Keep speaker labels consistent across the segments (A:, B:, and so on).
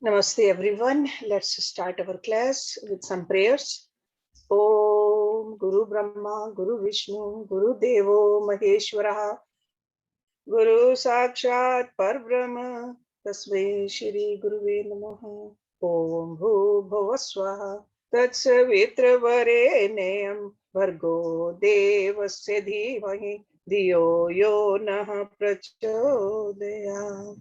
A: Namaste everyone. Let's start our class with some prayers. Om Guru Brahma, Guru Vishnu, Guru Devo Maheshwara, Guru Sakshat Parbrahma, Tasmai Shri Guruve Namaha. Om Bhu Bhuvaswaha, Tatsavitra Bhargo Devasya Dhimahi, Dhiyo Yo Nah Prachodayat.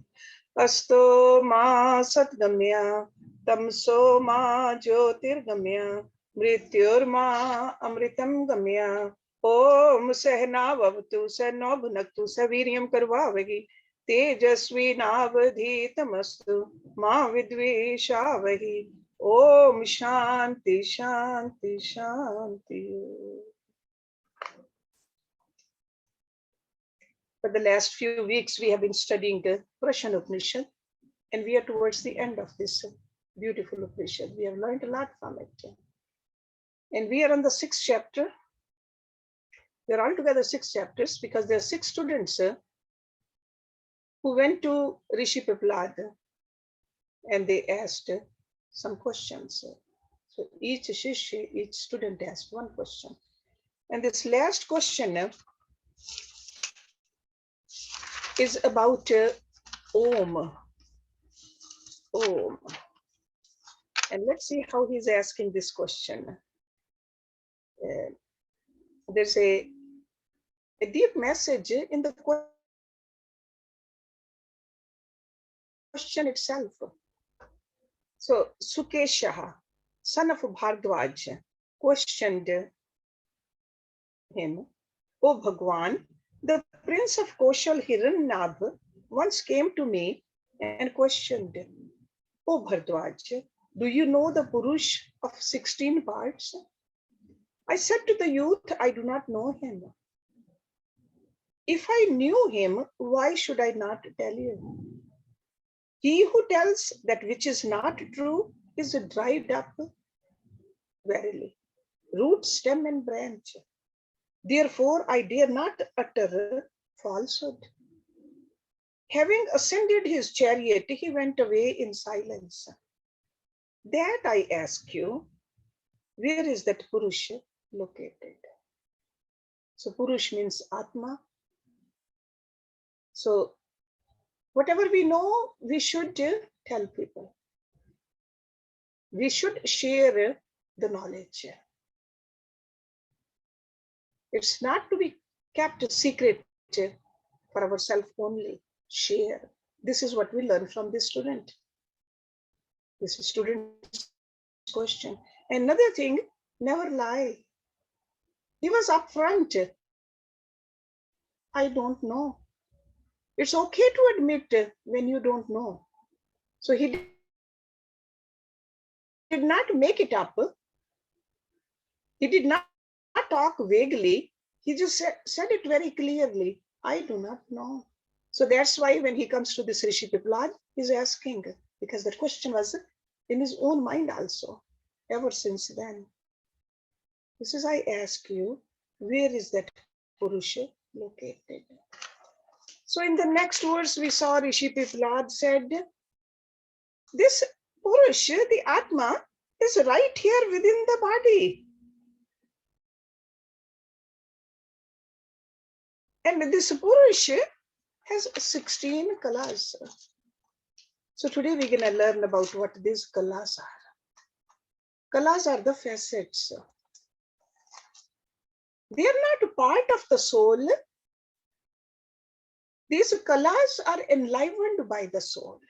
A: Asto ma satgamya, tamso ma jyotirgamya, mrityurma amritam gamya. Om sehna vavtu sehno bhunaktu saviryam karvavagi, tejasvi navadhitamastu ma vidvishavahi. Om shanti shanti shanti. For the last few weeks, we have been studying the Prashnopanishad, and we are towards the end of this beautiful Upanishad. We have learned a lot from it. And we are on the 6th chapter. There are altogether 6 chapters because there are 6 students who went to Rishi Piplad and they asked some questions. So each student asked one question. And this last question is about Om. Om. And let's see how he's asking this question. There's a deep message in the question itself. So Sukesha, son of Bhardwaj, questioned him, "O Bhagwan, the prince of Koshal Hiranyabh once came to me and questioned, O Bhardwaj, do you know the Purusha of 16 parts? I said to the youth, I do not know him. If I knew him, why should I not tell you? He who tells that which is not true is dried up, verily, root, stem, and branch. Therefore, I dare not utter falsehood." Having ascended his chariot, he went away in silence. That I ask you, where is that Purusha located? So Purush means Atma. So whatever we know, we should tell people. We should share the knowledge. It's not to be kept secret for ourselves only. Share. This is what we learn from this student. This student's question. Another thing, never lie. He was upfront. I don't know. It's okay to admit when you don't know. So he did not make it up. He did not talk vaguely. He just said it very clearly. I do not know. So that's why when he comes to this Rishi Piplad, he's asking, because that question was in his own mind also, ever since then. He says, I ask you, where is that Purusha located? So in the next verse, we saw Rishi Piplad said, this Purusha, the Atma, is right here within the body. And this Purusha has 16 kalas. So today we're going to learn about what these kalas are. Kalas are the facets. They are not part of the soul. These kalas are enlivened by the soul.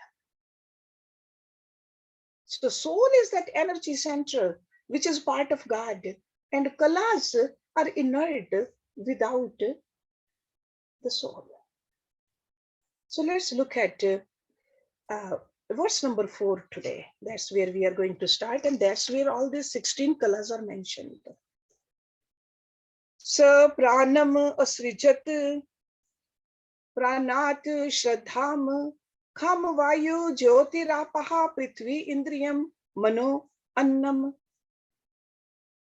A: So soul is that energy center which is part of God, and kalas are inert without the soul. So let's look at verse number 4 today. That's where we are going to start, and that's where all these 16 kalas are mentioned. Sa pranam asrijat pranat shraddham kham vayu jyotirapaha prithvi indriyam mano annam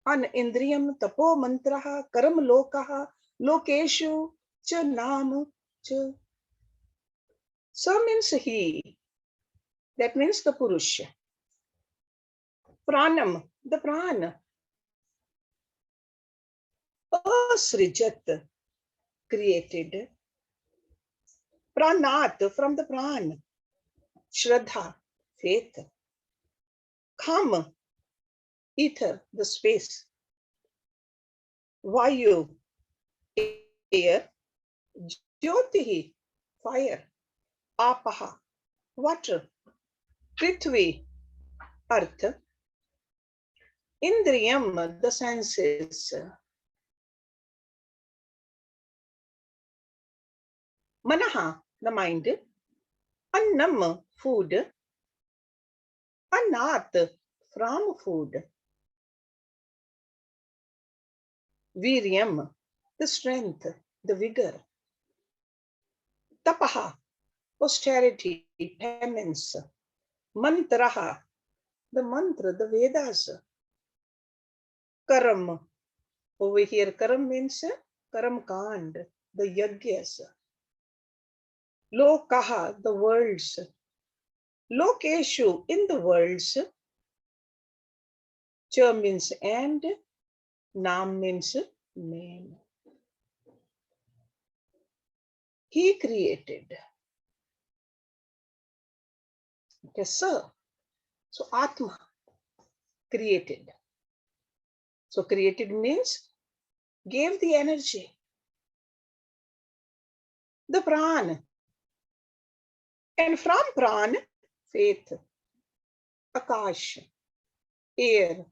A: an indriyam tapo mantraha karam lokaha lokeshu cha nam cha. Sa means he. That means the Purusha. Pranam, the prana. Asrijat, created. Pranat, from the pran. Shraddha, faith. Kham, ether, the space. Vayu, air. Jyotihi, fire. Apaha, water. Prithvi, earth. Indriyam, the senses. Manaha, the mind. Annam, food. Anat, from food. Viryam, the strength, the vigor. Tapaha, austerity, penance. Mantraha, the mantra, the Vedas. Karam, over here, Karam means Karam Kand, the Yagyas. Lokaha, the worlds. Lokeshu, in the worlds. Cha means and, Nam means name. He created. Okay, sir. So Atma, created. So created means gave the energy. The Pran. And from Pran, faith. Akash, air,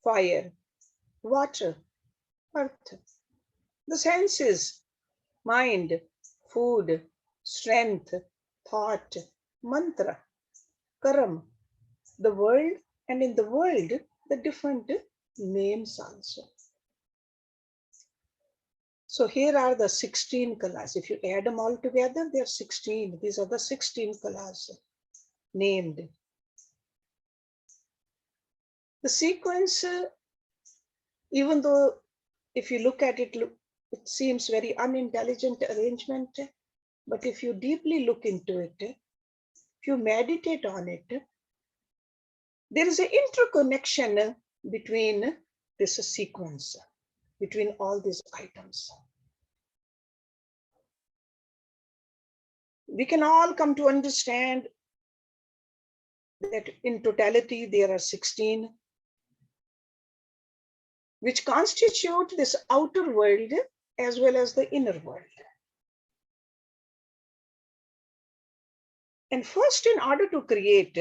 A: fire, water, earth. The senses, mind, food, strength, thought, mantra, karam, the world, and in the world, the different names also. So here are the 16 kalas. If you add them all together, they are 16. These are the 16 kalas named. The sequence, even though if you look at it, it seems very unintelligent arrangement, but if you deeply look into it, if you meditate on it, there is an interconnection between this sequence, between all these items. We can all come to understand that in totality there are 16, which constitute this outer world as well as the inner world. And first, in order to create,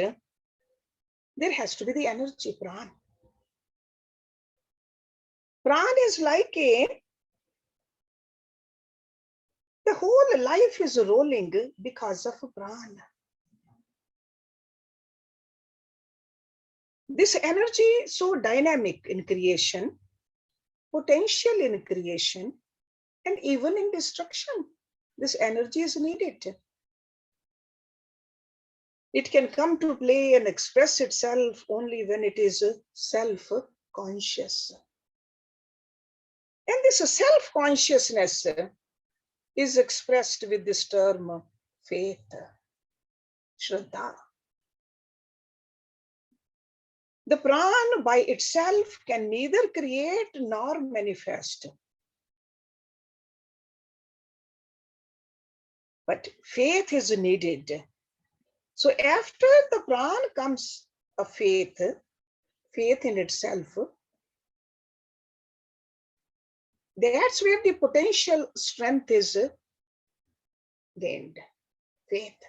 A: there has to be the energy, Pran. Pran is like the whole life is rolling because of Pran. This energy is so dynamic in creation, potential in creation, and even in destruction. This energy is needed. It can come to play and express itself only when it is self-conscious. And this self-consciousness is expressed with this term faith, Shraddha. The Pran by itself can neither create nor manifest. But faith is needed. So after the Pran comes a faith, faith in itself. That's where the potential strength is gained, faith.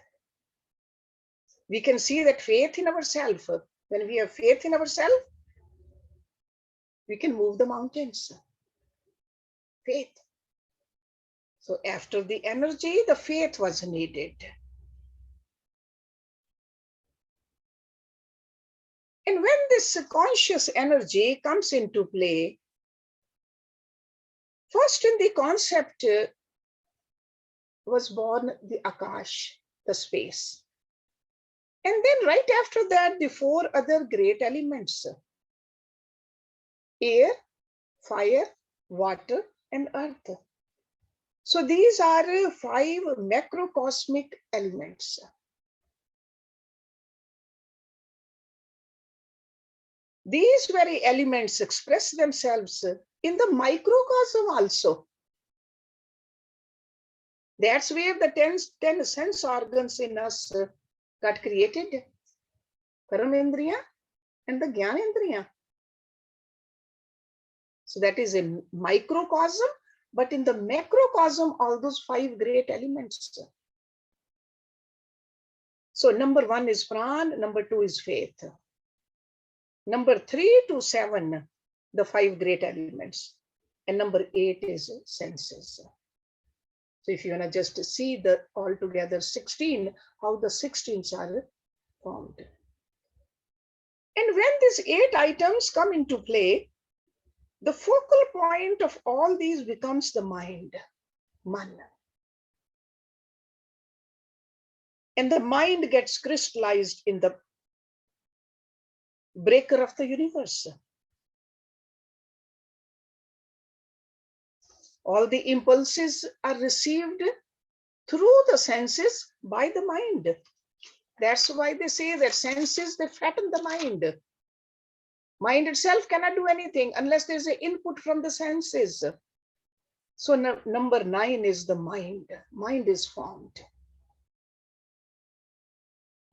A: We can see that faith in ourselves. When we have faith in ourselves, we can move the mountains. Faith. So after the energy, the faith was needed. And when this conscious energy comes into play, first in the concept was born the Akash, the space. And then right after that, the four other great elements: air, fire, water, and earth. So these are 5 macrocosmic elements. These very elements express themselves in the microcosm also. That's where the 10 sense organs in us got created. Paramendriya and the Gyanendriya. So that is a microcosm, but in the macrocosm, all those 5 great elements. So number 1 is pran, number 2 is faith. Number 3 to 7, the 5 great elements. And number 8 is senses. So if you want to just see the altogether 16, how the 16s are formed. And when these 8 items come into play, the focal point of all these becomes the mind, man. And the mind gets crystallized in the breaker of the universe. All the impulses are received through the senses by the mind. That's why they say that senses, they fatten the mind. Mind itself cannot do anything unless there's an input from the senses. So number 9 is the mind. Mind is formed.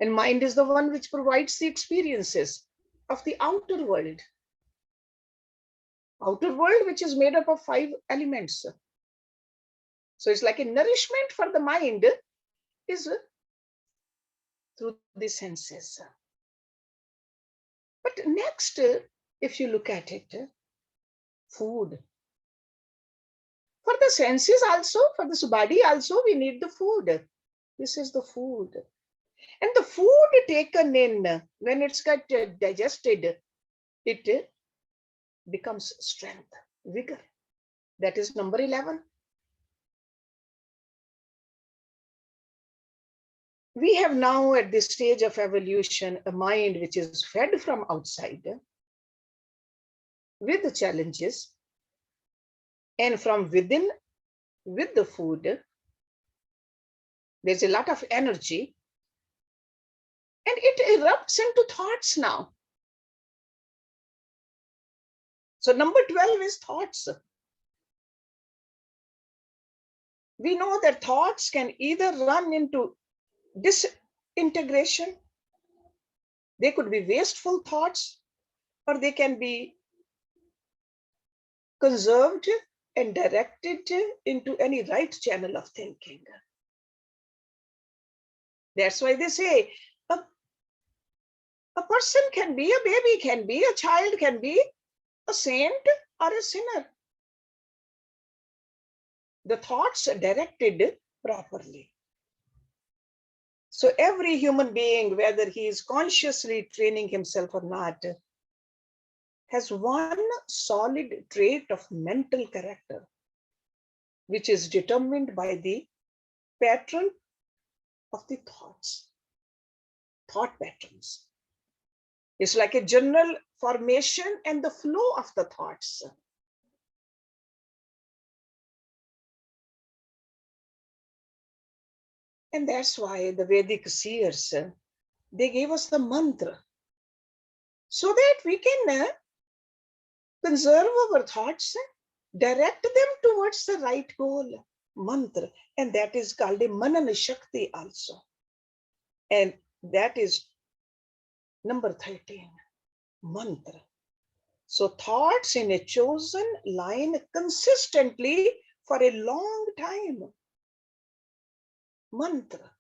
A: And mind is the one which provides the experiences of the outer world. Outer world, which is made up of 5 elements. So it's like a nourishment for the mind is through the senses. But next, if you look at it, food. For the senses also, for this body also, we need the food. This is the food. And the food taken in, when it's got digested, it becomes strength, vigor. That is number 11. We have now at this stage of evolution a mind which is fed from outside with the challenges, and from within with the food. There's a lot of energy and it erupts into thoughts now. So number 12 is thoughts. We know that thoughts can either run into disintegration, they could be wasteful thoughts, or they can be conserved and directed into any right channel of thinking. That's why they say a person can be, a baby can be, a child can be a saint or a sinner. The thoughts are directed properly. So every human being, whether he is consciously training himself or not, has one solid trait of mental character, which is determined by the pattern of the thoughts, thought patterns. It's like a general formation and the flow of the thoughts. And that's why the Vedic seers, they gave us the mantra so that we can conserve our thoughts, direct them towards the right goal, mantra. And that is called a manana shakti also. And that is number 13, mantra. So thoughts in a chosen line consistently for a long time. Mantra.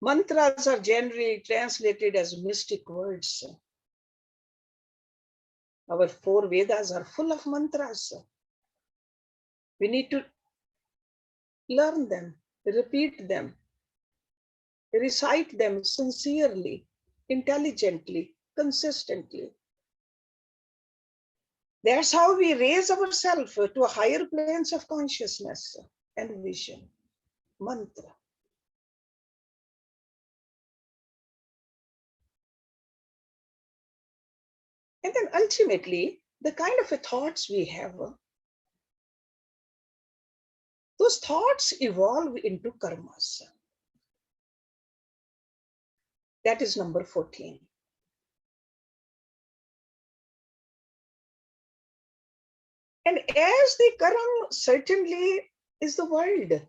A: Mantras are generally translated as mystic words. Our 4 Vedas are full of mantras. We need to learn them, repeat them, recite them sincerely, intelligently, consistently. That's how we raise ourselves to a higher planes of consciousness and vision. Mantra. And then ultimately, the kind of thoughts we have, those thoughts evolve into karmas. That is number 14. And as the karam certainly is the world,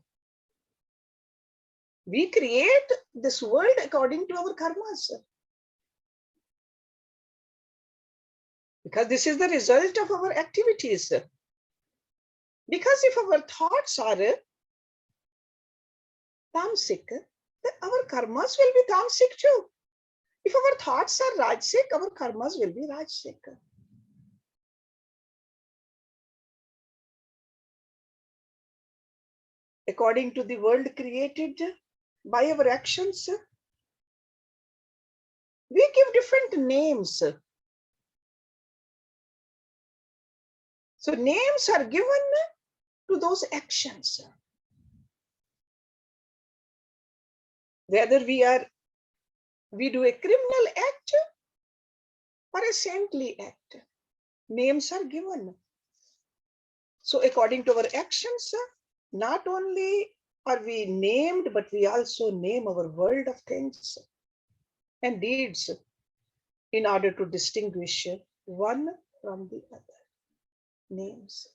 A: we create this world according to our karmas. Because this is the result of our activities. Because if our thoughts are tamasic, then our karmas will be tamasic too. If our thoughts are rajasic, our karmas will be rajasic. According to the world created by our actions, we give different names. So names are given to those actions. Whether we do a criminal act or a saintly act, names are given. So according to our actions, not only are we named, but we also name our world of things and deeds in order to distinguish one from the other. Names.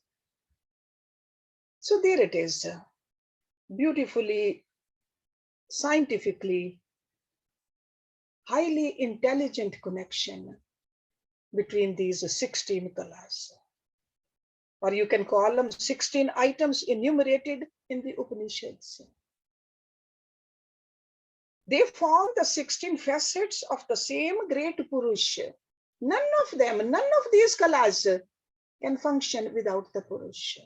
A: So there it is, beautifully, scientifically, highly intelligent connection between these 16 kalas. Or you can call them 16 items enumerated in the Upanishads. They form the 16 facets of the same great Purusha. None of these kalas can function without the Purusha,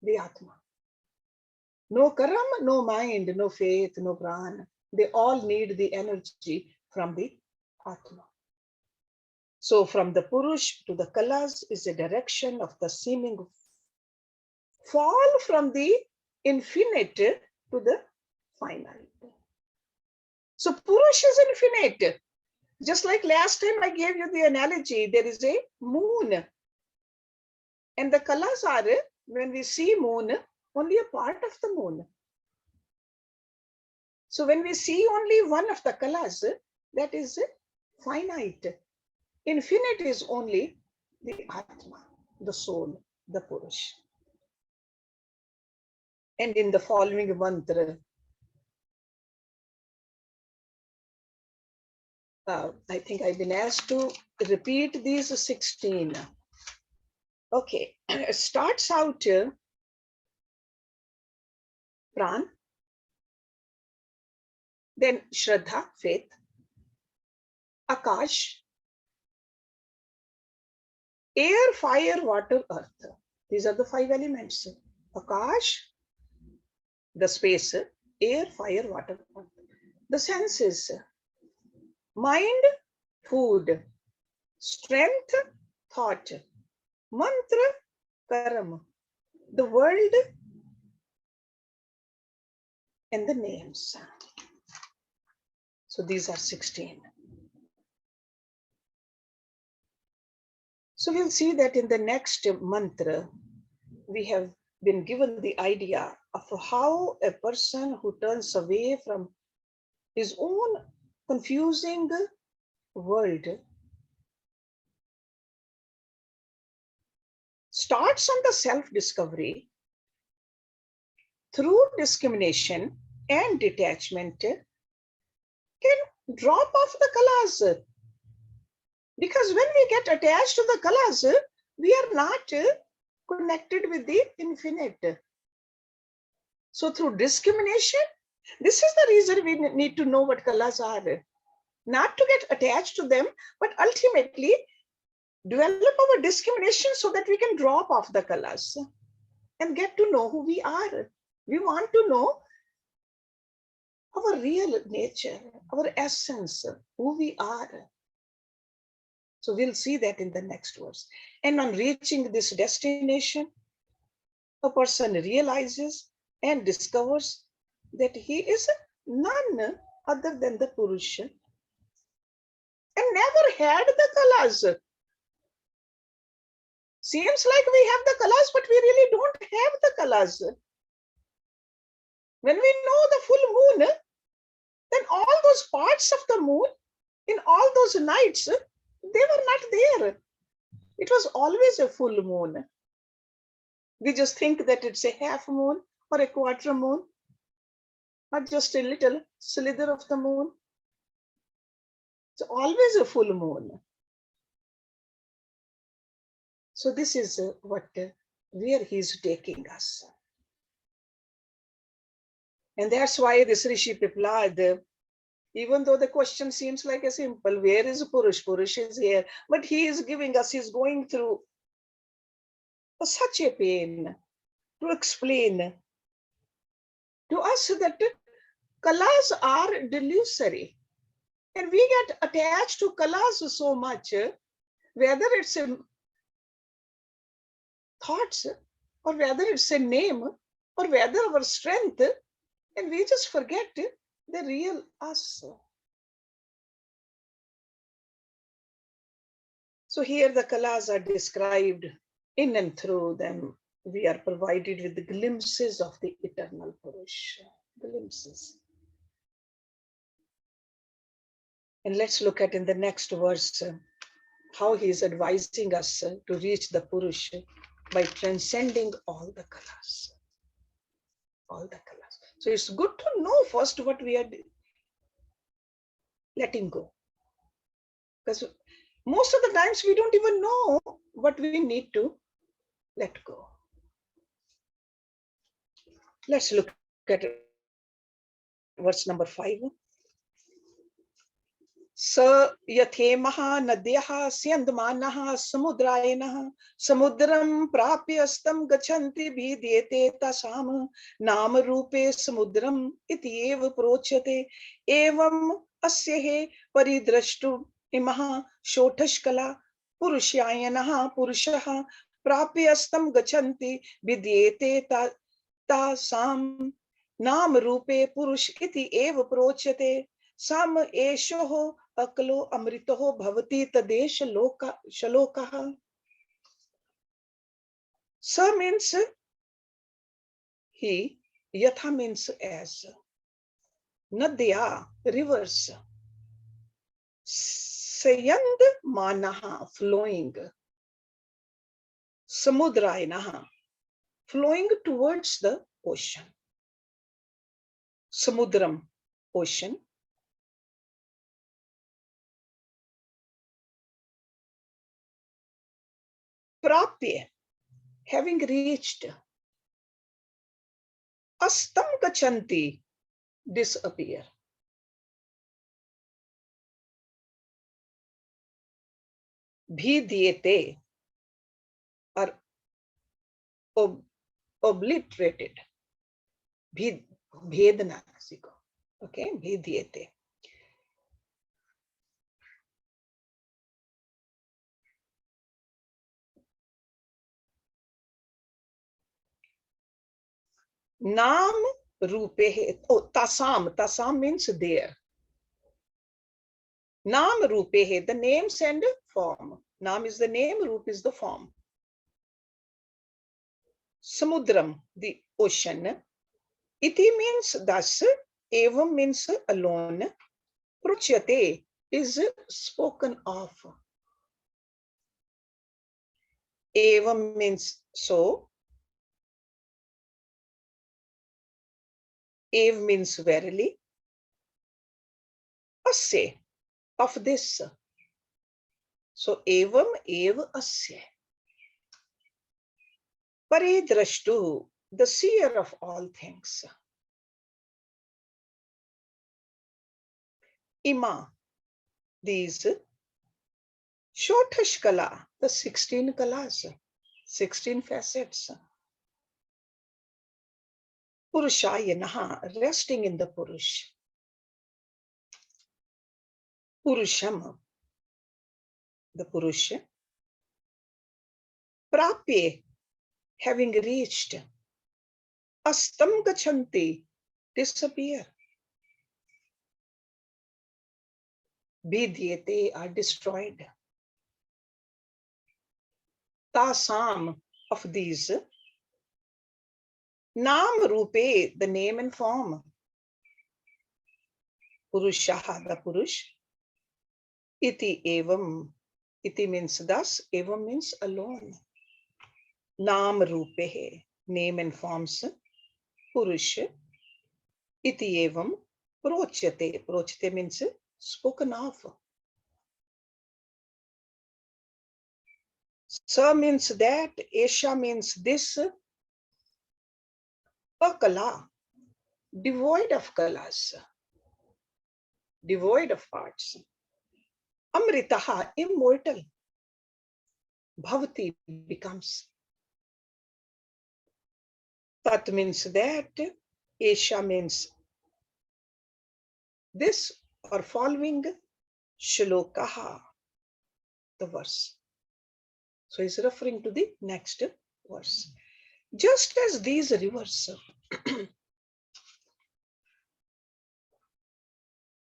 A: the Atma. No karam, no mind, no faith, no prana. They all need the energy from the Atma. So from the Purush to the Kalas is a direction of the seeming fall from the infinite to the finite. So Purush is infinite. Just like last time I gave you the analogy, there is a moon. And the Kalas are, when we see moon, only a part of the moon. So when we see only one of the Kalas, that is finite. Infinite is only the Atma, the soul, the Purush. And in the following mantra, I think I've been asked to repeat these 16. Okay, it starts out Pran, then Shraddha, faith, Akash, air, fire, water, earth. These are the 5 elements. Akash, the space, air, fire, water, earth. The senses, mind, food, strength, thought, mantra, karam, the world, and the names. So these are 16. So we'll see that in the next mantra, we have been given the idea of how a person who turns away from his own confusing world starts on the self-discovery through discrimination and detachment can drop off the kalas. Because when we get attached to the kalas, we are not connected with the infinite. So through discrimination, this is the reason we need to know what kalas are. Not to get attached to them, but ultimately develop our discrimination so that we can drop off the kalas and get to know who we are. We want to know our real nature, our essence, who we are. So we'll see that in the next verse. And on reaching this destination, a person realizes and discovers that he is none other than the Purusha and never had the kalas. Seems like we have the kalas, but we really don't have the kalas. When we know the full moon, then all those parts of the moon in all those nights, they were not there. It was always a full moon. We just think that it's a half moon or a quarter moon, or just a little slither of the moon. It's always a full moon. So this is where he's taking us. And that's why this Rishi Piplad, even though the question seems like a simple, where is Purush? Purush is here. But he is giving us, he's going through such a pain to explain to us that kalas are delusory. And we get attached to kalas so much, whether it's a thoughts, or whether it's a name, or whether our strength, and we just forget the real us. So here the kalas are described, in and through them we are provided with the glimpses of the eternal Purusha. Glimpses. And let's look at in the next verse how he is advising us to reach the Purusha by transcending all the kalas. All the kalas. So it's good to know first what we are letting go. Because most of the times we don't even know what we need to let go. Let's look at verse number 5. स यथेमः नद्यः स्यन्दमानः समुद्रायनः समुद्रं प्राप्य अस्तं गच्छन्ति भिद्येते तासां नाम रूपे समुद्रम् इति एव प्रोच्यते एवम् अस्य हे परिद्रष्टु इमः षोडशकला पुरुषायनः पुरुषः प्राप्य अस्तं गच्छन्ति भिद्येते तासां नाम रूपे पुरुष इति एव प्रोच्यते सम एषो अकलो अमृतो भवति तदेश श्लोकः. Sa means he, yatha means as, nadya rivers, sayand manaha flowing, samudrayanaha flowing towards the ocean, samudram ocean, prapya having reached, astam gachanti disappear, bhidyete are obliterated, bhedana, okay, bhidyete. Nam rupe, oh, tasam means there. Nam rupe, the names and form. Nam is the name, rup is the form. Samudram, the ocean. Iti means thus, evam means alone. Pruchyate is spoken of. Evam means so. Ev means verily. Asya, of this. So evam, ev asya. Paridrashtu, the seer of all things. Ima, these. Shotashkala, the 16 kalas, 16 facets. Purushayanaha, resting in the Purush. Purusham, the Purusha. Prapye, having reached. Astam gachanti, disappear. Bhidyete are destroyed. Tasam, of these. Nam rupe, the name and form. Purushaha, the Purush. Iti evam, Iti means thus, evam means alone. Naam rupehe, name and forms, Purusha. Iti evam prochyate. Prochyate means spoken of. Sa means that, Esha means this, akala, devoid of kalas, devoid of parts. Amritaha, immortal. Bhavati becomes. Tat means that, Esha means this or following, shlokaha, the verse. So he's referring to the next verse. Just as these rivers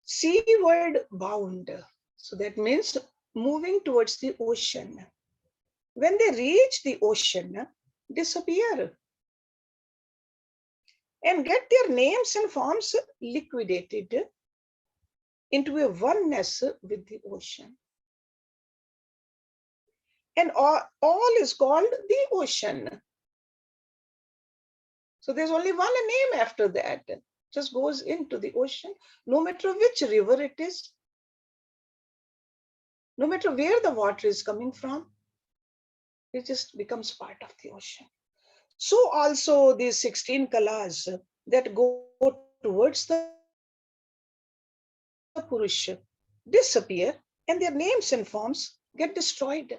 A: seaward bound, so that means moving towards the ocean. When they reach the ocean, disappear and get their names and forms liquidated into a oneness with the ocean. And all is called the ocean. So there's only one name after that. Just goes into the ocean, no matter which river it is, no matter where the water is coming from, it just becomes part of the ocean. So also these 16 kalas that go towards the Purusha disappear and their names and forms get destroyed.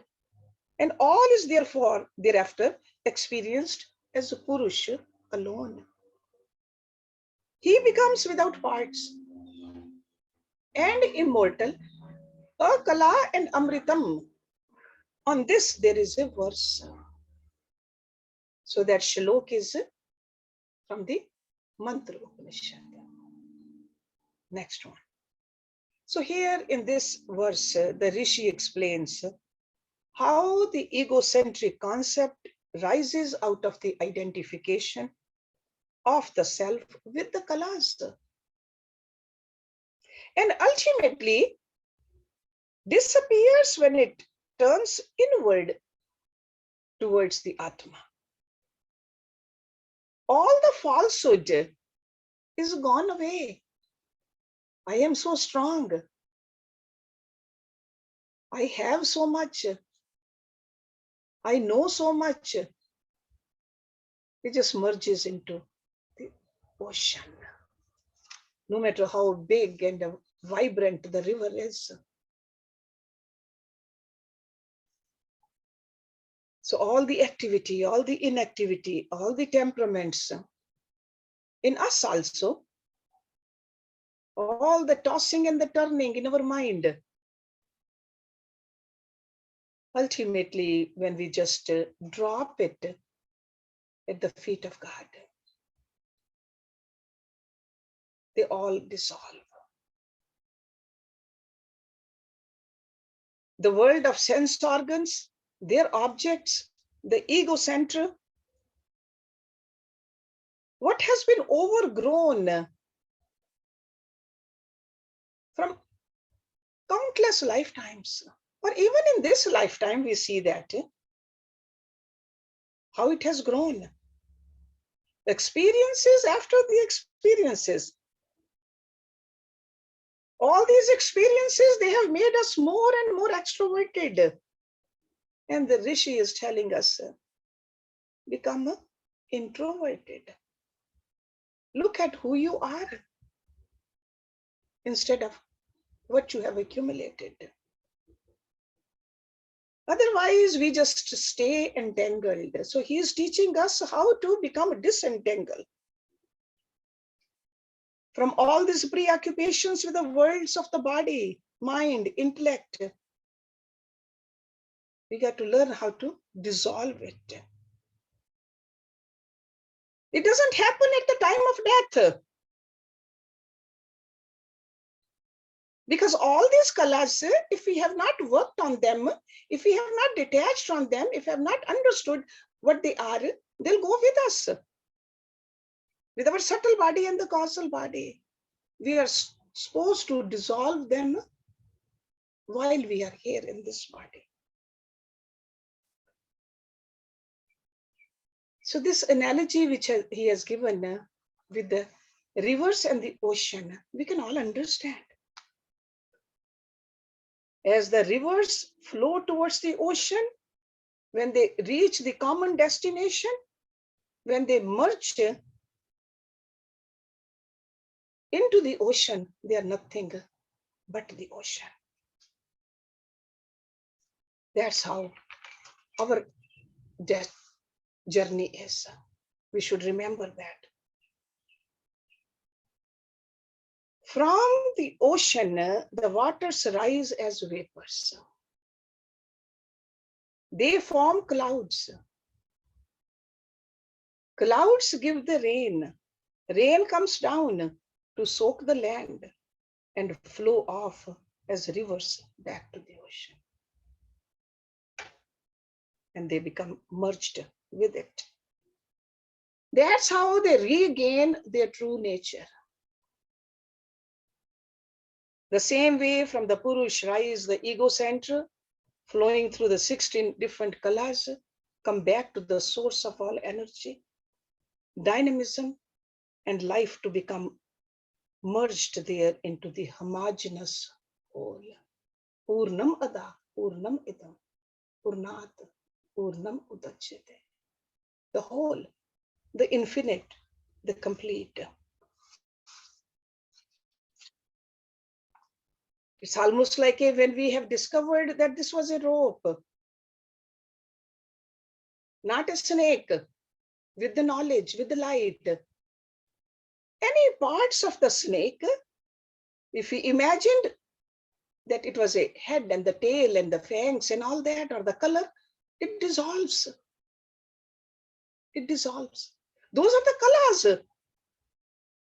A: And all is therefore thereafter experienced as a Purusha alone. He becomes without parts and immortal, Akala and Amritam. On this there is a verse. So that shlok is from the Mantra Upanishad. Next one. So here in this verse, the Rishi explains how the egocentric concept rises out of the identification of the self with the kalas. And ultimately disappears when it turns inward towards the Atma. All the falsehood is gone away. I am so strong. I have so much. I know so much. It just merges into the ocean. No matter how big and vibrant the river is. So all the activity, all the inactivity, all the temperaments in us also, all the tossing and the turning in our mind, ultimately when we just drop it at the feet of God, they all dissolve. The world of sense organs, their objects, the ego center, what has been overgrown from countless lifetimes, or even in this lifetime, we see that how it has grown. Experiences after the experiences. All these experiences, they have made us more and more extroverted. And the Rishi is telling us, become introverted. Look at who you are instead of what you have accumulated. Otherwise, we just stay entangled. So he is teaching us how to become disentangled from all these preoccupations with the worlds of the body, mind, intellect. We got to learn how to dissolve it. It doesn't happen at the time of death. Because all these kalas, if we have not worked on them, if we have not detached from them, if we have not understood what they are, they'll go with us. With our subtle body and the causal body. We are supposed to dissolve them while we are here in this body. So this analogy which he has given with the rivers and the ocean, we can all understand. As the rivers flow towards the ocean, when they reach the common destination, when they merge into the ocean, they are nothing but the ocean. That's how our death journey is. We should remember that. From the ocean, the waters rise as vapors. They form clouds. Clouds give the rain. Rain comes down to soak the land and flow off as rivers back to the ocean. And they become merged with it. That's how they regain their true nature. The same way from the Purusha rise the ego center, flowing through the 16 different kalas, come back to the source of all energy, dynamism, and life to become merged there into the homogeneous whole. Purnam ada, purnam idam, purnat, purnam udachyate. The whole, the infinite, the complete. It's almost like when we have discovered that this was a rope, not a snake, with the knowledge, with the light. Any parts of the snake, if we imagined that it was a head and the tail and the fangs and all that, or the color, it dissolves. It dissolves. Those are the colors.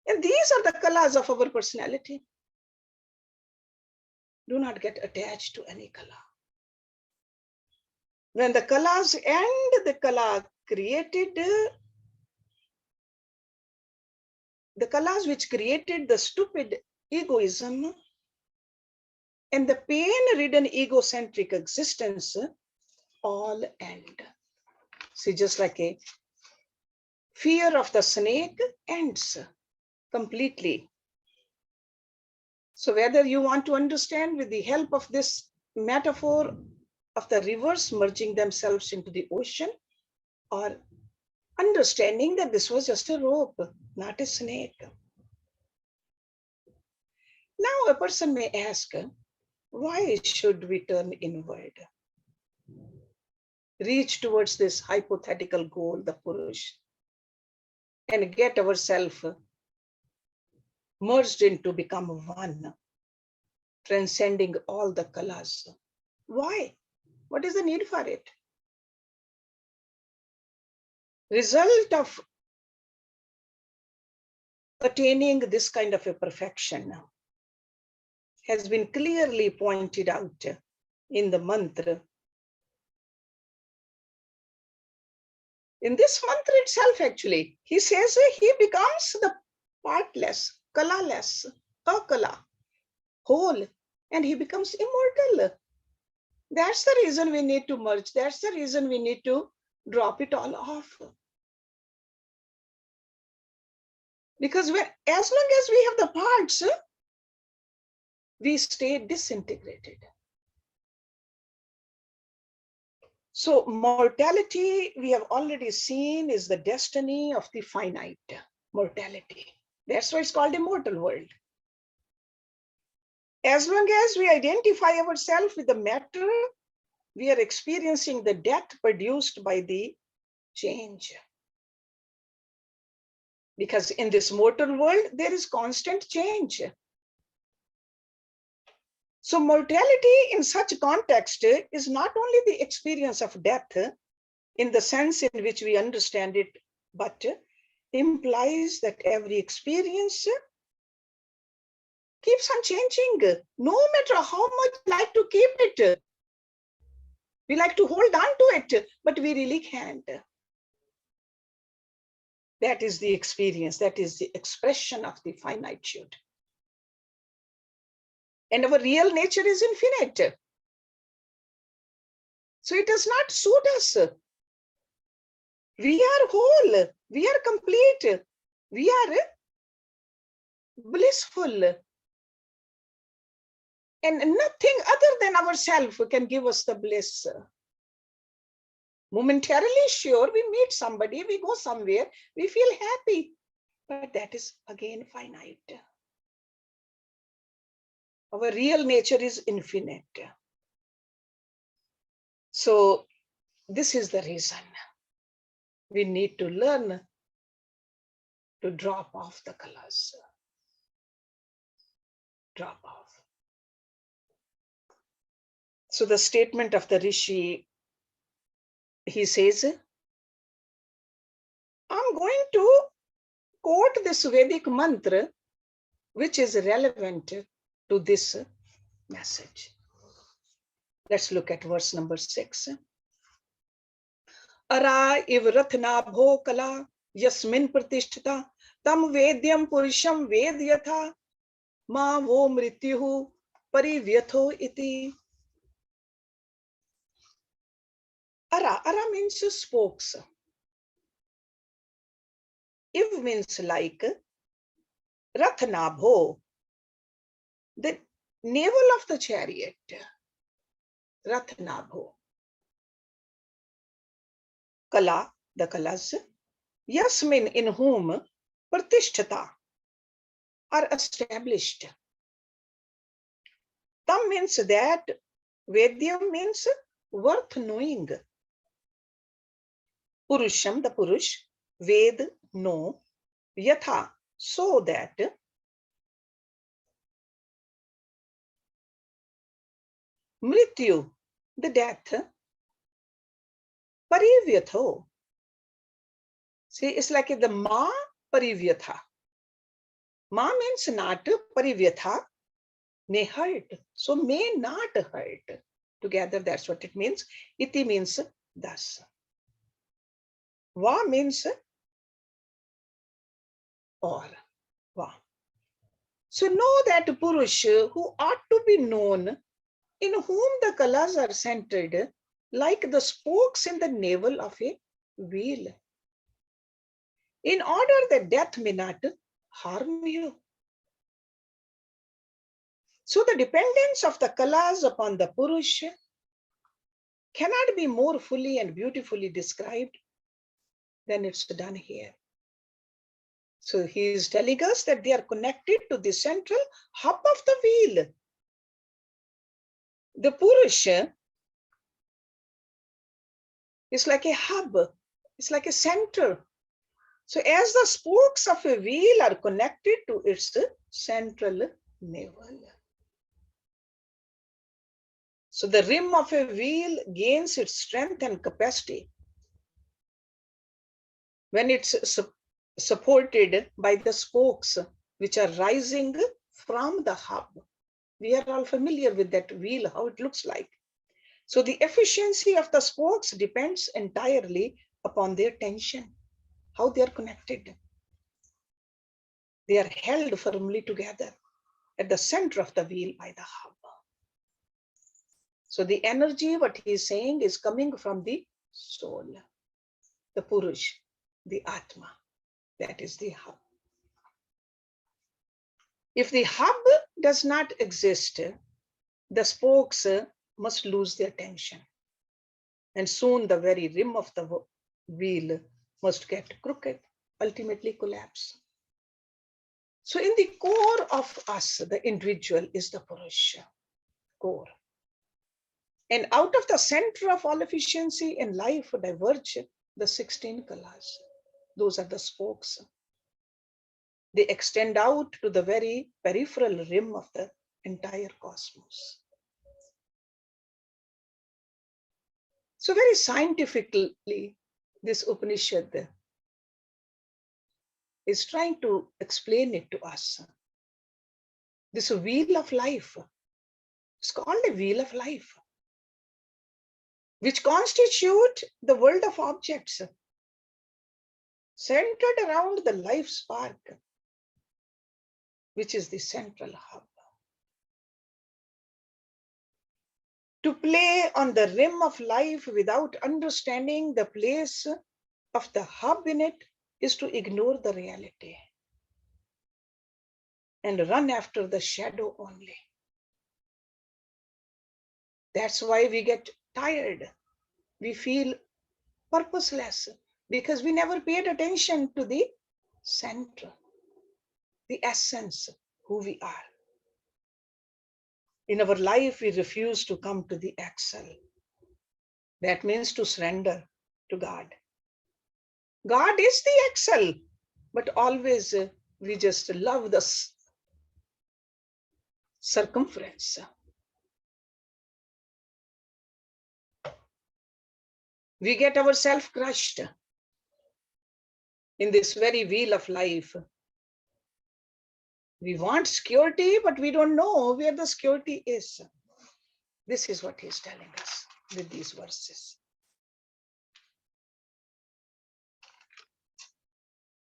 A: And these are the colors of our personality. Do not get attached to any color. When the colors end, the color created, the colors which created the stupid egoism and the pain-ridden egocentric existence all end. See, just like a fear of the snake ends completely. So whether you want to understand with the help of this metaphor of the rivers merging themselves into the ocean, or understanding that this was just a rope, not a snake. Now a person may ask, why should we turn inward? Reach towards this hypothetical goal, the Purusha, and get ourselves merged into become one, transcending all the kalas. Why? What is the need for it? Result of attaining this kind of a perfection has been clearly pointed out in the mantra. In this mantra itself, actually, he says he becomes the partless, kalaless, akala, whole, and he becomes immortal. That's the reason we need to merge. That's the reason we need to drop it all off. Because as long as we have the parts, we stay disintegrated. So mortality, we have already seen, is the destiny of the finite. Mortality. That's why it's called a mortal world. As long as we identify ourselves with the matter, we are experiencing the death produced by the change. Because in this mortal world, there is constant change. So mortality in such context is not only the experience of death in the sense in which we understand it, but implies that every experience keeps on changing, no matter how much we like to keep it. We like to hold on to it, but we really can't. That is the experience, that is the expression of the finitude. And our real nature is infinite. So it does not suit us We are whole. We are complete. We are blissful. And nothing other than ourselves can give us the bliss. Momentarily, sure, we meet somebody, we go somewhere, we feel happy. But that is again finite. Our real nature is infinite. So this is the reason we need to learn to drop off the colors. Drop off. So the statement of the Rishi, he says, I'm going to quote this Vedic mantra, which is relevant to this message. Let's look at verse number 6. Ara iv rathnabho kala yasmin pratishtita tam vedyam purusham vedyatha ma vo mrityuhu parivyatho iti. Ara means spokes. Iv means like. Rathnabho, the navel of the chariot. Rathnabho. Kala, the kalas. Yasmin, in whom pratishtata, are established. Tam means that. Vedyam means worth knowing. Purusham, the Purush. Ved, know. Yatha, so that. Mrityu, the death. Parivyatho. See, it's like the ma parivyatha. Ma means not, parivyatha, may hurt. So may not hurt. Together, that's what it means. Iti means thus. Va means or. Va. So know that Purusha, who ought to be known, in whom the kalas are centered, like the spokes in the navel of a wheel, in order that death may not harm you. So the dependence of the kalas upon the Purusha cannot be more fully and beautifully described than it's done here. So he is telling us that they are connected to the central hub of the wheel. The Purusha is like a hub, it's like a center. So as the spokes of a wheel are connected to its central navel. So the rim of a wheel gains its strength and capacity when it's supported by the spokes which are rising from the hub. We are all familiar with that wheel, how it looks like. So the efficiency of the spokes depends entirely upon their tension, how they are connected. They are held firmly together at the center of the wheel by the hub. So the energy, what he is saying, is coming from the soul, the Purush, the Atma. That is the hub. If the hub does not exist, the spokes must lose their tension. And soon the very rim of the wheel must get crooked, ultimately collapse. So in the core of us, the individual is the Purusha, core. And out of the center of all efficiency in life diverge the 16 kalas. Those are the spokes. They extend out to the very peripheral rim of the entire cosmos. So very scientifically, this Upanishad is trying to explain it to us. This wheel of life, it's called a wheel of life, which constitute the world of objects centered around the life spark, which is the central hub. To play on the rim of life without understanding the place of the hub in it is to ignore the reality and run after the shadow only. That's why we get tired. We feel purposeless because we never paid attention to the center, the essence, who we are. In our life, we refuse to come to the excel. That means to surrender to God. God is the excel, but always we just love the circumference. We get ourselves crushed in this very wheel of life. We want security, but we don't know where the security is. This is what he's telling us with these verses.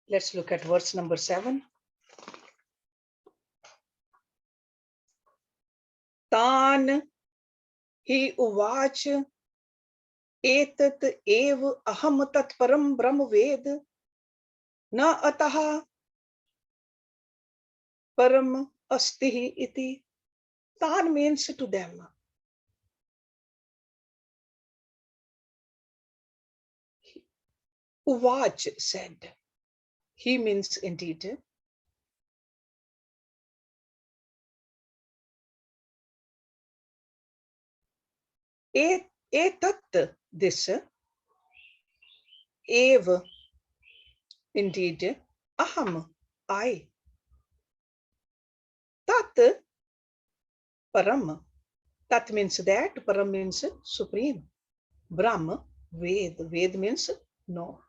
A: Let's look at verse number 7. Tan hi uvach etat ev aham tat param brahm ved na ataha param asti iti. Tan means to them. Uvach said. He means indeed. Etat, this. Ev, indeed. Aham, I. Tat, param. Tat means that. Param means supreme. Brahm, Ved. Ved means no.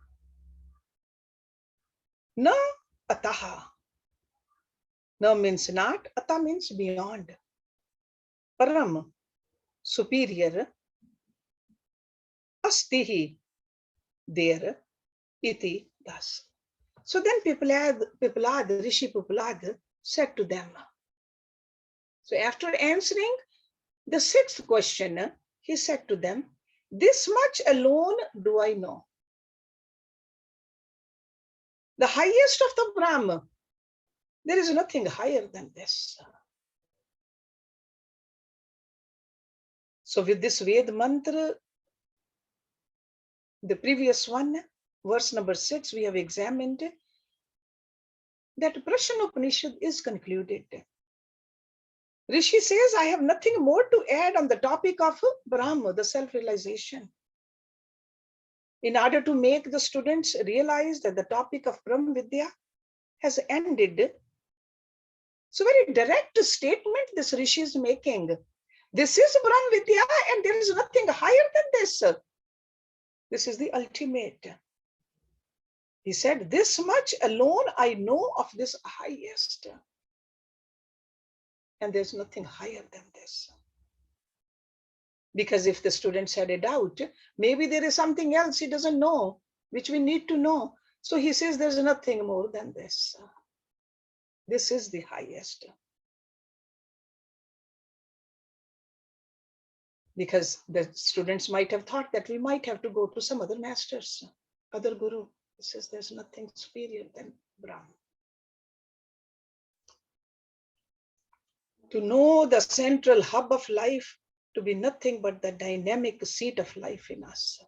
A: Na ataha. Na means not. Ata means beyond. Param, superior. Astihi, there. Iti, thus. So then Pipalad, Rishi Pipalad said to them. So after answering the 6th question, he said to them, this much alone do I know. The highest of the Brahma, there is nothing higher than this. So with this Ved mantra, the previous one, verse number 6, we have examined that Prashnopanishad is concluded. Rishi says, I have nothing more to add on the topic of Brahma, the self-realization. In order to make the students realize that the topic of Brahma Vidya has ended. So very direct statement this Rishi is making. This is Brahma Vidya and there is nothing higher than this. This is the ultimate. He said, this much alone I know of this highest. And there's nothing higher than this. Because if the students had a doubt, maybe there is something else he doesn't know, which we need to know. So he says there's nothing more than this. This is the highest. Because the students might have thought that we might have to go to some other masters, other guru. He says there's nothing superior than Brahma. To know the central hub of life to be nothing but the dynamic seat of life in us.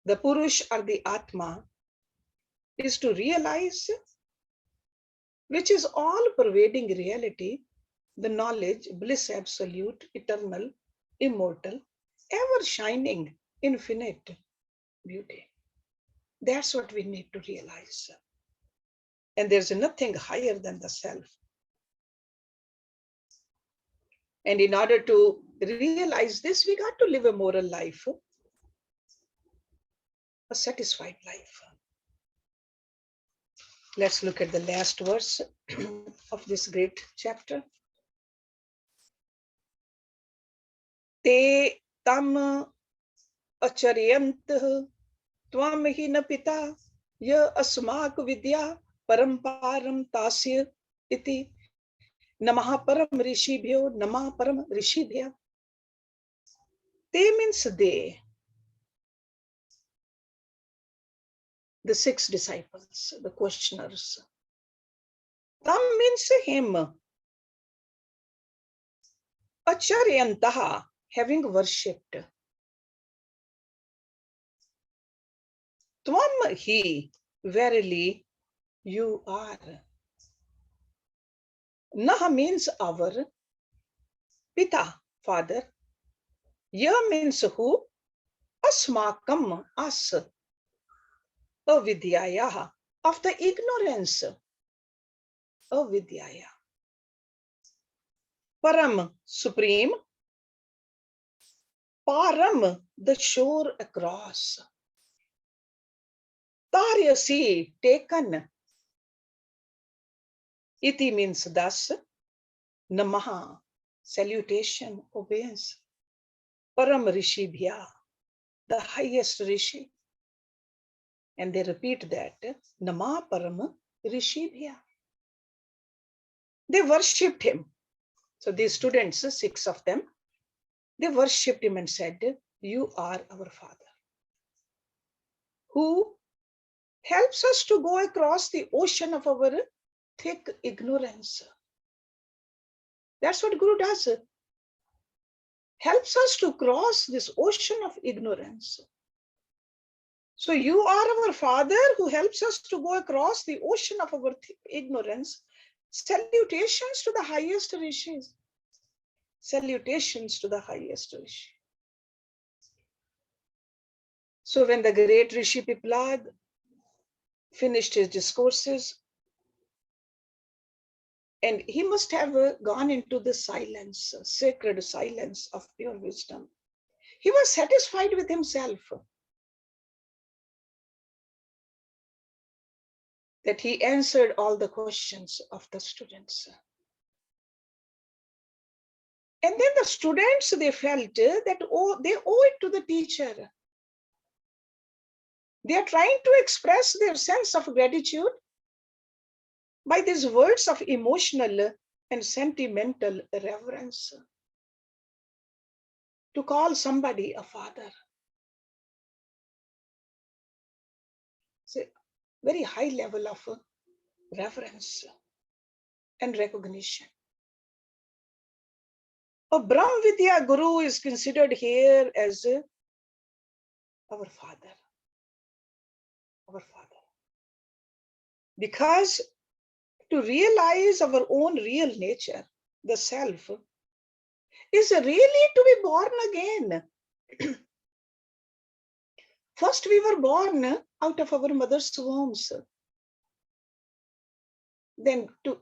A: The Purusha or the Atma is to realize, which is all pervading reality, the knowledge, bliss absolute, eternal, immortal, ever shining, infinite beauty. That's what we need to realize. And there's nothing higher than the self. And in order to realize this, we got to live a moral life, a satisfied life. Let's look at the last verse of this great chapter. Te tam acharyant tvam hi na pita ya asmak vidya paramparam tasya iti namaha param rishibhyo namaha param rishibhya. Te means they. the 6 disciples, the questioners. Tam means him. Acharyantaha, having worshipped. Tvam he, verily you are. Nah means our. Pita, father. Ya means who? Asmakam, us. Avidyaya, of the ignorance. Avidyaya. Param, supreme. Param, the shore across. Taryasi, taken. Iti means thus. Namaha, salutation, obeisance. Param Rishi Bhya, the highest Rishi. And they repeat that. Nama Param Rishi Bhya. They worshipped him. So these students, 6 of them, they worshipped him and said, you are our father, who helps us to go across the ocean of our thick ignorance. That's what Guru does. Helps us to cross this ocean of ignorance. So you are our father who helps us to go across the ocean of our thick ignorance. Salutations to the highest rishis. Salutations to the highest rishi. So when the great Rishi Piplad finished his discourses, and he must have gone into the silence, sacred silence of pure wisdom. He was satisfied with himself that he answered all the questions of the students. And then the students, they felt that they owe it to the teacher. They are trying to express their sense of gratitude by these words of emotional and sentimental reverence. To call somebody a father. It's a very high level of reverence and recognition. A Brahm Vidya Guru is considered here as our father. Our father. Because to realize our own real nature, the self, is really to be born again. First, we were born out of our mother's wombs. Then to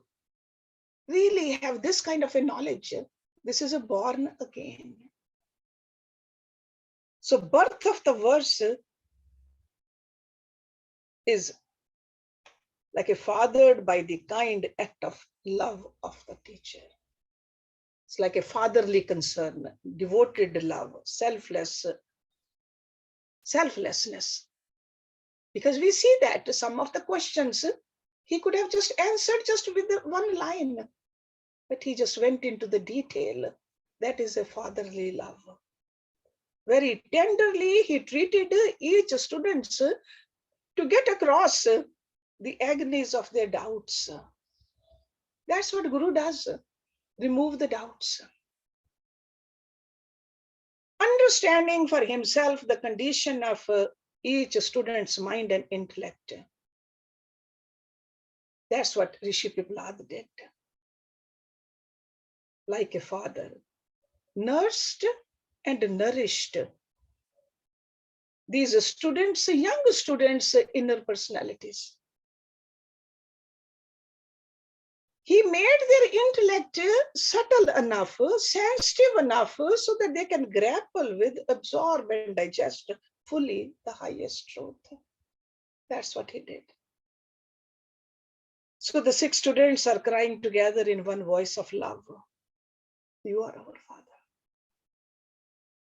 A: really have this kind of a knowledge, this is a born again. So birth of the verse is like a fathered by the kind act of love of the teacher. It's like a fatherly concern, devoted love, selflessness. Because we see that some of the questions he could have just answered just with one line, but he just went into the detail. That is a fatherly love. Very tenderly, he treated each student to get across the agonies of their doubts. That's what Guru does, remove the doubts. Understanding for himself the condition of each student's mind and intellect. That's what Rishi Piplad did. Like a father, nursed and nourished these students, young students' inner personalities. He made their intellect subtle enough, sensitive enough, so that they can grapple with, absorb, and digest fully the highest truth. That's what he did. So the 6 students are crying together in one voice of love. You are our father.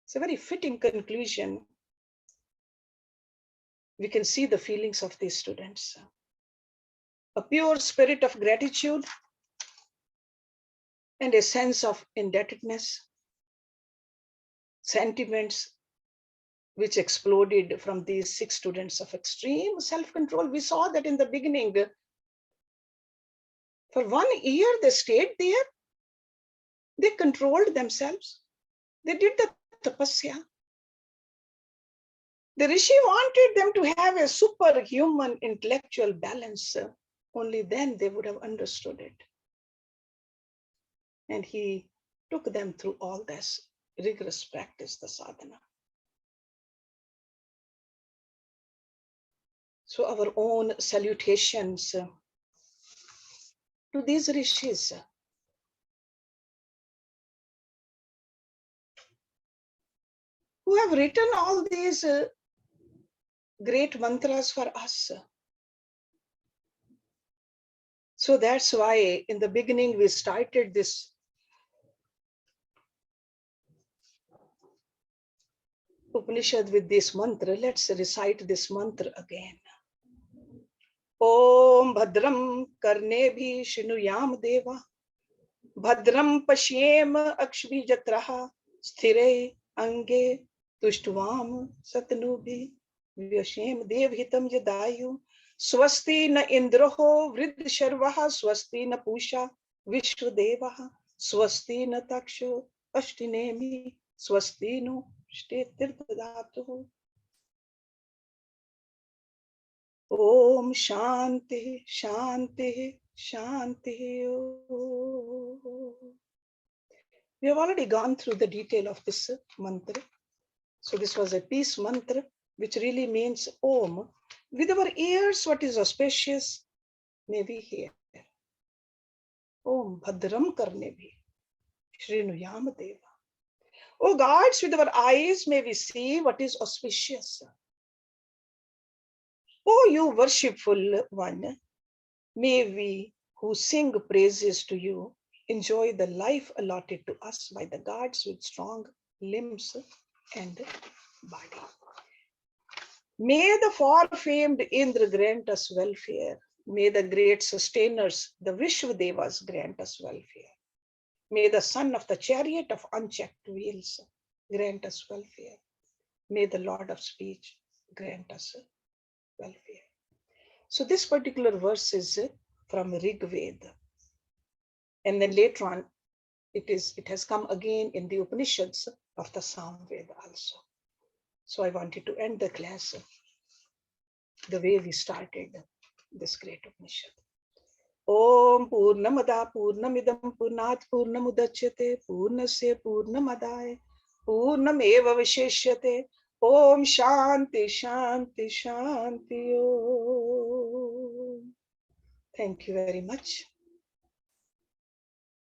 A: It's a very fitting conclusion. We can see the feelings of these students. A pure spirit of gratitude and a sense of indebtedness, sentiments which exploded from these 6 students of extreme self-control. We saw that in the beginning. For 1 year, they stayed there. They controlled themselves. They did the tapasya. The Rishi wanted them to have a superhuman intellectual balance. Only then they would have understood it. And he took them through all this rigorous practice, the sadhana. So our own salutations to these rishis. Who have written all these great mantras for us. So that's why in the beginning we started this Upanishad with this mantra. Let's recite this mantra again. Om Bhadram Karnebhi Shinuyam Deva Bhadram Pashyem Akshvi Jatraha Sthire Ange Tushtvam Satnubhi Vyashem Devhitam Yadayu Swasti na Indroho Vrid Sharvaha Swasti na Pusha Vishwadevaha Swasti na Taksho Ashtinemi Swasti no Shtetirtadatu. Om Shanti Shanti Shanti. We have already gone through the detail of this mantra. So this was a peace mantra, which really means Om. With our ears, what is auspicious may we hear. Om Bhadram Karne Bhi Shrinuyam Deva. Oh gods, with our eyes may we see what is auspicious. Oh, you worshipful one, may we who sing praises to you enjoy the life allotted to us by the gods with strong limbs and body. May the far-famed Indra grant us welfare. May the great sustainers, the Vishwadevas, grant us welfare. May the son of the chariot of unchecked wheels grant us welfare. May the Lord of speech grant us welfare. So this particular verse is from Rig Veda. And then later on, it has come again in the Upanishads of the Samveda also. So I wanted to end the class the way we started this great Upanishad. Om Purnamada Purnamidam Purnat Purnamudachyate Purnasya Purnamadaya Purnameva Visheshyate. Om Shanti Shanti Shanti Om. Thank you very much.